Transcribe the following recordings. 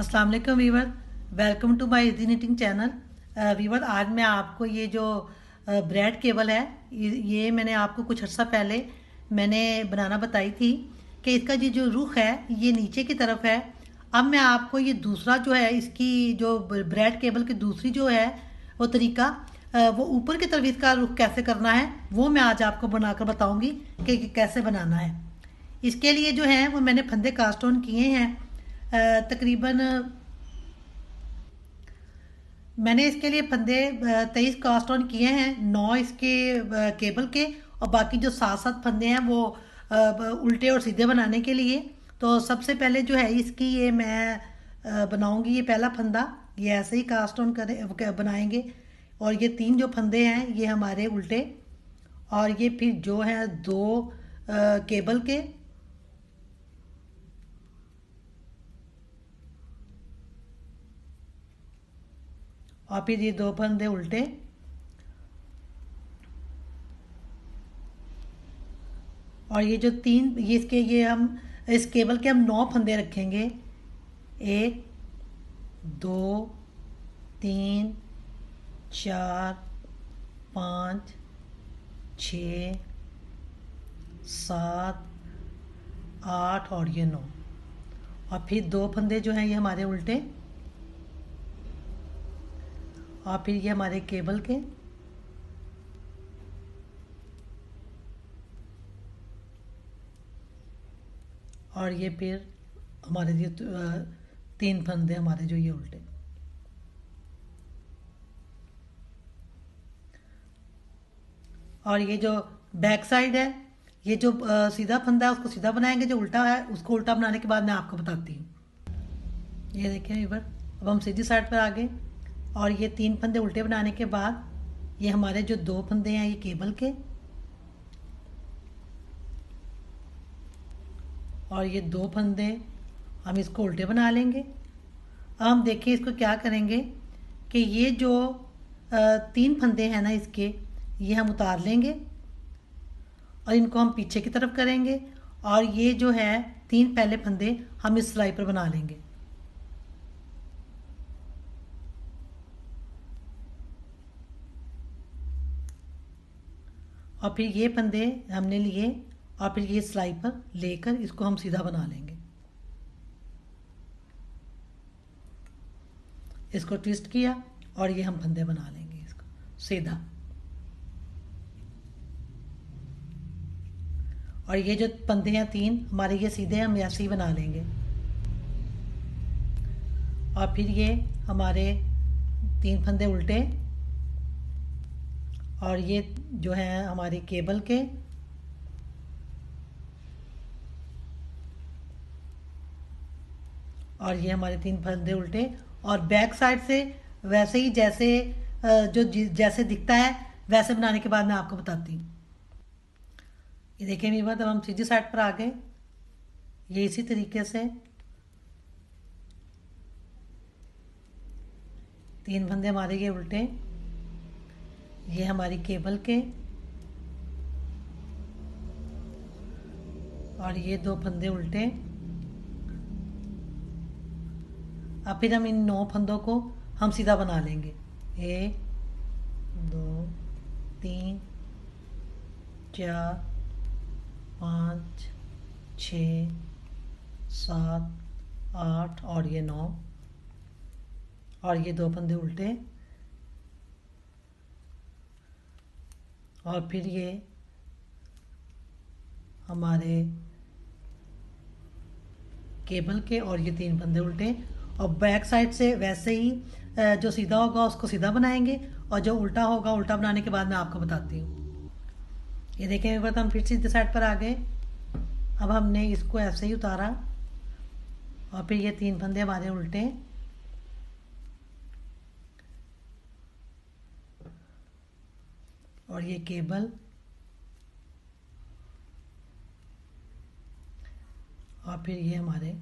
अस्सलाम वालेकुम viewer, welcome to my easy knitting channel. Viewer, आज मैं आपको ये जो ब्रेड केबल है, ये मैंने आपको कुछ अर्सा पहले मैंने बनाना बताई थी कि इसका ये जो रुख है ये नीचे की तरफ है। अब मैं आपको ये दूसरा जो है इसकी जो ब्रेड केबल की दूसरी जो है वो तरीका, वो ऊपर की तरफ इसका रुख कैसे करना है वो मैं आज आपको बनाकर बताऊंगी कि कैसे बनाना है। इसके लिए जो है वो मैंने फंदे कास्ट ऑन किए हैं। तकरीबन मैंने इसके लिए फंदे 23 कास्ट ऑन किए हैं, 9 इसके केबल के, और बाकी जो 7 फंदे हैं वो उल्टे और सीधे बनाने के लिए। तो सबसे पहले जो है इसकी ये मैं बनाऊंगी। ये पहला फंदा ये ऐसे ही कास्ट ऑन करें बनाएंगे, और ये 3 जो फंदे हैं ये हमारे उल्टे, और ये फिर जो है 2 केबल के, और फिर ये 2 फंदे उल्टे, और ये जो 3 ये इसके ये हम इस केबल के हम 9 फंदे रखेंगे। 1 2 3 4 5 6 7 8 और ये 9, और फिर 2 फंदे जो हैं ये हमारे उल्टे, और फिर ये हमारे केबल के, और ये फिर हमारे ये 3 फंदे हमारे जो ये उल्टे। और ये जो बैक साइड है, ये जो सीधा फंदा है उसको सीधा बनाएंगे, जो उल्टा है उसको उल्टा बनाने के बाद मैं आपको बताती हूँ। ये देखें इधर, अब हम सीधी साइड पर आ गए, और ये 3 फंदे उल्टे बनाने के बाद ये हमारे जो 2 फंदे हैं ये केबल के, और ये 2 फंदे हम इसको उल्टे बना लेंगे। अब हम देखिए इसको क्या करेंगे कि ये जो 3 फंदे हैं ना इसके, ये हम उतार लेंगे और इनको हम पीछे की तरफ करेंगे, और ये जो है 3 पहले फंदे हम इस सिलाई पर बना लेंगे। और फिर ये फंदे हमने लिए, और फिर ये सिलाई पर लेकर इसको हम सीधा बना लेंगे। इसको ट्विस्ट किया और ये हम फंदे बना लेंगे इसको सीधा। और ये जो फंदे हैं 3 हमारे ये सीधे हम ऐसे ही बना लेंगे, और फिर ये हमारे 3 फंदे उल्टे, और ये जो है हमारी केबल के, और ये हमारे 3 फंदे उल्टे, और बैक साइड से वैसे ही जैसे जैसे दिखता है वैसे बनाने के बाद मैं आपको बताती हूँ। ये देखिए मेरी बात, अब हम सीधी साइड पर आ गए। ये इसी तरीके से 3 फंदे हमारे ये उल्टे, ये हमारी केबल के, और ये 2 फंदे उल्टे। अब फिर हम इन 9 फंदों को हम सीधा बना लेंगे। 1 2 3 4 5 6 7 8 और ये 9, और ये 2 फंदे उल्टे, और फिर ये हमारे केबल के, और ये 3 फंदे उल्टे, और बैक साइड से वैसे ही जो सीधा होगा उसको सीधा बनाएंगे, और जो उल्टा होगा उल्टा बनाने के बाद मैं आपको बताती हूँ। ये देखें एक बार हम फिर सीधे साइड पर आ गए। अब हमने इसको ऐसे ही उतारा, और फिर ये 3 फंदे हमारे उल्टे, और ये केबल, और फिर ये हमारे।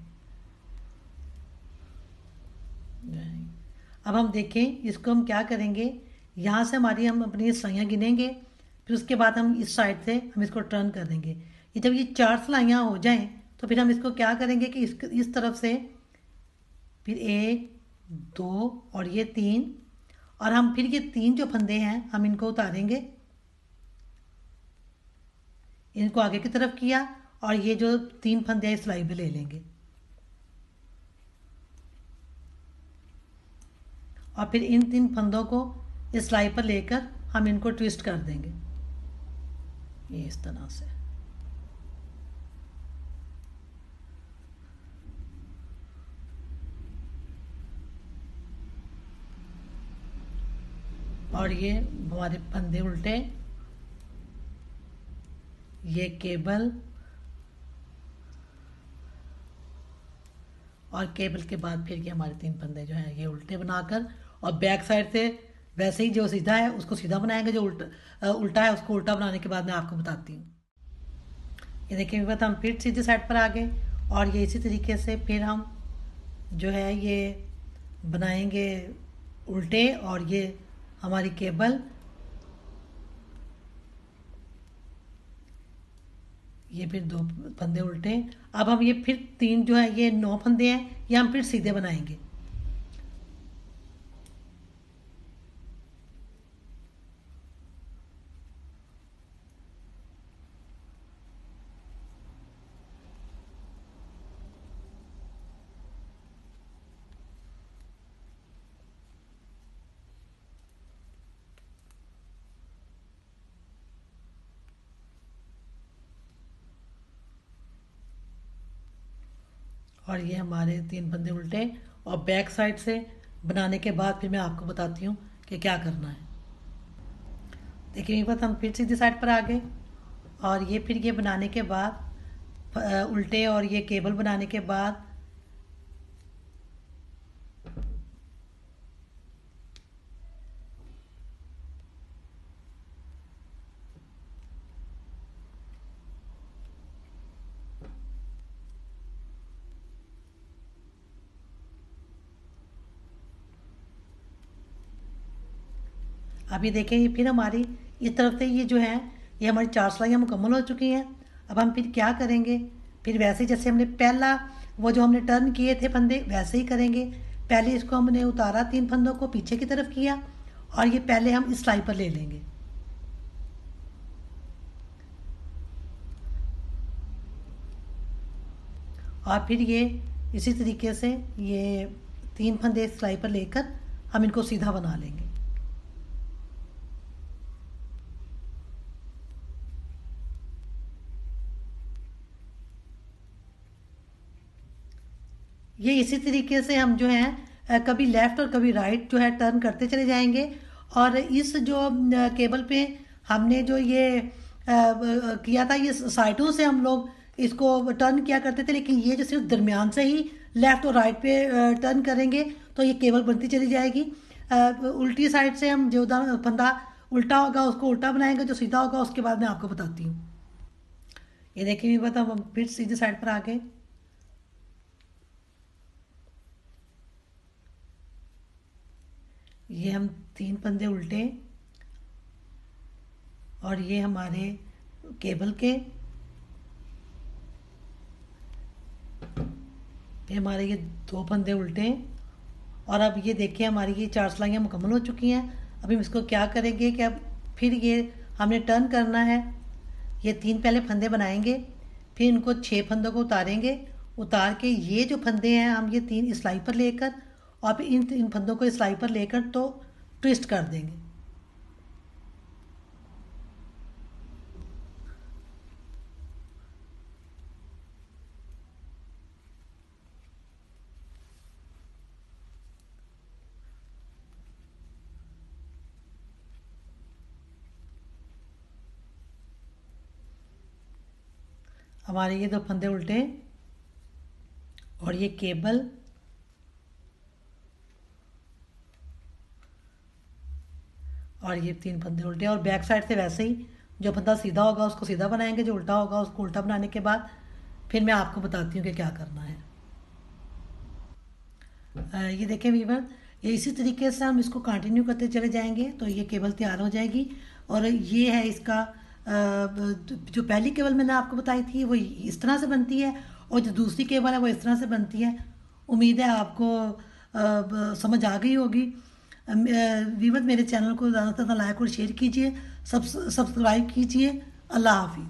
अब हम देखें इसको हम क्या करेंगे, यहाँ से हमारी हम अपनी सिलाइयाँ गिनेंगे, फिर उसके बाद हम इस साइड से हम इसको टर्न कर देंगे। ये जब ये 4 सिलाइयाँ हो जाएं तो फिर हम इसको क्या करेंगे कि इस तरफ से फिर 1 2 और ये 3, और हम फिर ये 3 जो फंदे हैं हम इनको उतारेंगे, इनको आगे की तरफ किया और ये जो 3 फंदे हैं सिलाई पे ले लेंगे और फिर इन 3 फंदों को इस सिलाई पर लेकर हम इनको ट्विस्ट कर देंगे, ये इस तरह से। और ये हमारे फंदे उल्टे, ये केबल और केबल के बाद फिर ये हमारे 3 फंदे जो हैं ये उल्टे बनाकर, और बैक साइड से वैसे ही जो सीधा है उसको सीधा बनाएंगे, जो उल्टा है उसको उल्टा बनाने के बाद मैं आपको बताती हूँ। ये देखिए मेरे हम फिर सीधे साइड पर आ गए और ये इसी तरीके से फिर हम जो है ये बनाएंगे उल्टे, और ये हमारी केबल, ये फिर 2 फंदे उल्टे। अब हम ये फिर 3 जो है ये 9 फंदे हैं, ये हम फिर सीधे बनाएंगे। और ये हमारे 3 फंदे उल्टे, और बैक साइड से बनाने के बाद फिर मैं आपको बताती हूँ कि क्या करना है। देखिए एक बार हम फिर सीधी साइड पर आ गए और ये फिर ये बनाने के बाद उल्टे और ये केबल बनाने के बाद अभी देखें ये फिर हमारी इस तरफ से ये जो है ये हमारी 4 सिलाइयाँ मुकम्मल हो चुकी हैं। अब हम फिर क्या करेंगे, फिर वैसे ही जैसे हमने पहला वो जो हमने टर्न किए थे फंदे वैसे ही करेंगे। पहले इसको हमने उतारा 3 फंदों को पीछे की तरफ किया और ये पहले हम इस सिलाई पर ले लेंगे। और फिर ये इसी तरीके से ये 3 फंदे सिलाई पर लेकर हम इनको सीधा बना लेंगे। ये इसी तरीके से हम जो है कभी लेफ़्ट और कभी राइट जो है टर्न करते चले जाएंगे। और इस जो केबल पे हमने जो ये किया था, ये साइडों से हम लोग इसको टर्न किया करते थे, लेकिन ये जो सिर्फ दरमियान से ही लेफ़्ट और राइट पे टर्न करेंगे तो ये केबल बनती चली जाएगी। उल्टी साइड से हम जो फंदा उल्टा होगा उसको उल्टा बनाएंगे, जो सीधा होगा उसके बाद मैं आपको बताती हूँ। ये देखिए भी पता, हम फिर सीधे साइड पर आ गए। ये हम 3 फंदे उल्टे और ये हमारे केबल के, फिर हमारे ये 2 फंदे उल्टे, और अब ये देखिए हमारी ये 4 सिलाइयाँ मुकम्मल हो चुकी हैं। अभी हम इसको क्या करेंगे कि अब फिर ये हमने टर्न करना है, ये 3 पहले फंदे बनाएंगे, फिर इनको 6 फंदों को उतारेंगे, उतार के ये जो फंदे हैं हम ये 3 इस सिलाई पर लेकर और फिर इन फंदों को इस सिलाई पर लेकर तो ट्विस्ट कर देंगे। हमारे ये 2 फंदे उल्टे और ये केबल, और ये 3 फंदे उल्टे, और बैक साइड से वैसे ही जो फंदा सीधा होगा उसको सीधा बनाएंगे, जो उल्टा होगा उसको उल्टा बनाने के बाद फिर मैं आपको बताती हूँ कि क्या करना है। ये देखें वीवर, ये इसी तरीके से हम इसको कंटिन्यू करते चले जाएंगे तो ये केबल तैयार हो जाएगी। और ये है इसका जो पहली केबल मैंने आपको बताई थी वो इस तरह से बनती है, और जो दूसरी केबल है वो इस तरह से बनती है। उम्मीद है आपको समझ आ गई होगी। वीवर मेरे चैनल को ज़्यादा से ज़्यादा लाइक और शेयर कीजिए, सब्सक्राइब कीजिए। अल्लाह हाफिज़।